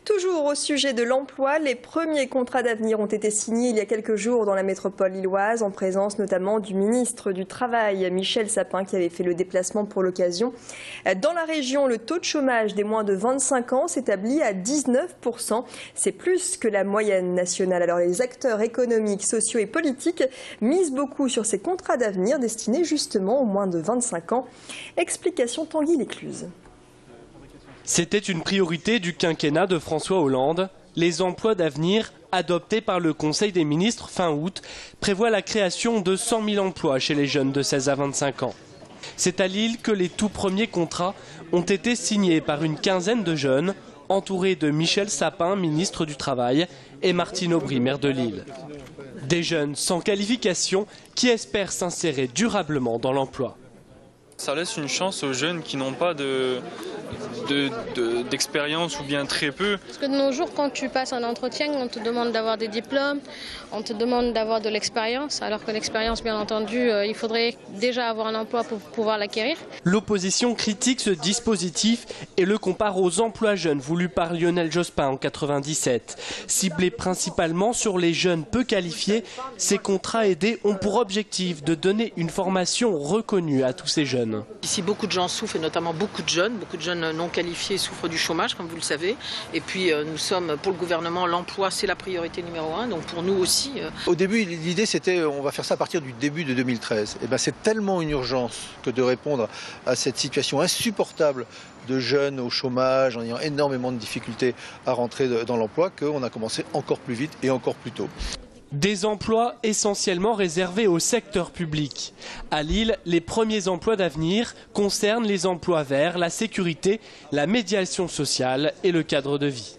Toujours au sujet de l'emploi, les premiers contrats d'avenir ont été signés il y a quelques jours dans la métropole lilloise, en présence notamment du ministre du Travail, Michel Sapin, qui avait fait le déplacement pour l'occasion. Dans la région, le taux de chômage des moins de 25 ans s'établit à 19%. C'est plus que la moyenne nationale. Alors les acteurs économiques, sociaux et politiques misent beaucoup sur ces contrats d'avenir destinés justement aux moins de 25 ans. Explication Tanguy Lécluse. C'était une priorité du quinquennat de François Hollande. Les emplois d'avenir, adoptés par le Conseil des ministres fin août, prévoient la création de 100 000 emplois chez les jeunes de 16 à 25 ans. C'est à Lille que les tout premiers contrats ont été signés par une quinzaine de jeunes, entourés de Michel Sapin, ministre du Travail, et Martine Aubry, maire de Lille. Des jeunes sans qualification qui espèrent s'insérer durablement dans l'emploi. Ça laisse une chance aux jeunes qui n'ont pas d'expérience ou bien très peu. Parce que de nos jours, quand tu passes un entretien, on te demande d'avoir des diplômes, on te demande d'avoir de l'expérience, alors que l'expérience, bien entendu, il faudrait déjà avoir un emploi pour pouvoir l'acquérir. L'opposition critique ce dispositif et le compare aux emplois jeunes voulus par Lionel Jospin en 1997. Ciblés principalement sur les jeunes peu qualifiés, ces contrats aidés ont pour objectif de donner une formation reconnue à tous ces jeunes. Ici, beaucoup de gens souffrent, et notamment beaucoup de jeunes non qualifiés souffrent du chômage, comme vous le savez. Et puis, nous sommes, pour le gouvernement, l'emploi, c'est la priorité numéro 1. Donc, pour nous aussi. Au début, l'idée, c'était on va faire ça à partir du début de 2013. Et c'est tellement une urgence que de répondre à cette situation insupportable de jeunes au chômage, en ayant énormément de difficultés à rentrer dans l'emploi, qu'on a commencé encore plus vite et encore plus tôt. Des emplois essentiellement réservés au secteur public. À Lille, les premiers emplois d'avenir concernent les emplois verts, la sécurité, la médiation sociale et le cadre de vie.